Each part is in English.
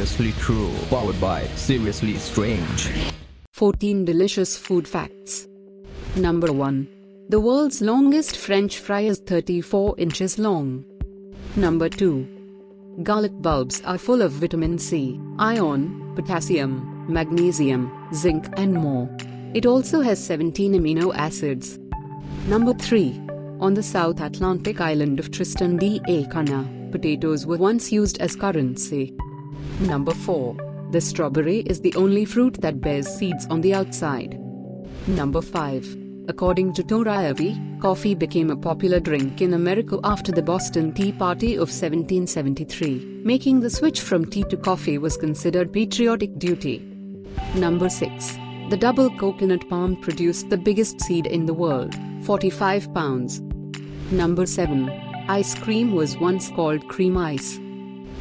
Seriously True, followed by Seriously Strange. 14 delicious food facts. Number 1. The world's longest French fry is 34 inches long. Number 2. Garlic bulbs are full of vitamin C, iron, potassium, magnesium, zinc and more. It also has 17 amino acids. Number 3. On the South Atlantic island of Tristan da Cunha, potatoes were once used as currency. Number 4. The strawberry is the only fruit that bears seeds on the outside. Number 5. According to Torayavi, coffee became a popular drink in America after the Boston Tea Party of 1773. Making the switch from tea to coffee was considered patriotic duty. Number 6. The double coconut palm produced the biggest seed in the world, 45 pounds. Number 7. Ice cream was once called cream ice.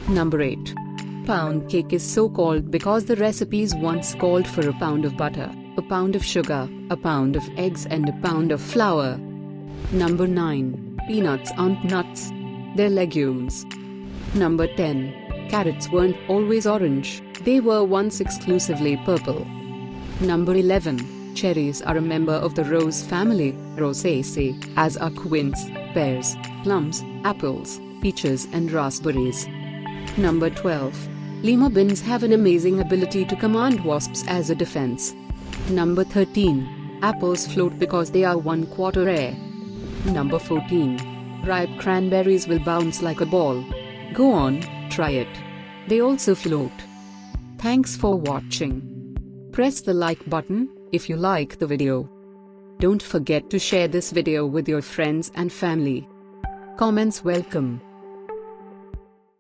Number 8. Pound cake is so called because the recipes once called for a pound of butter, a pound of sugar, a pound of eggs and a pound of flour. Number 9. Peanuts aren't nuts. They're legumes. Number 10. Carrots weren't always orange, they were once exclusively purple. Number 11. Cherries are a member of the rose family, Rosaceae, as are quince, pears, plums, apples, peaches and raspberries. Number 12. Lima beans have an amazing ability to command wasps as a defense. Number 13. Apples float because they are 1/4 air. Number 14. Ripe cranberries will bounce like a ball. Go on, try it. They also float. Thanks for watching. Press the like button if you like the video. Don't forget to share this video with your friends and family. Comments welcome.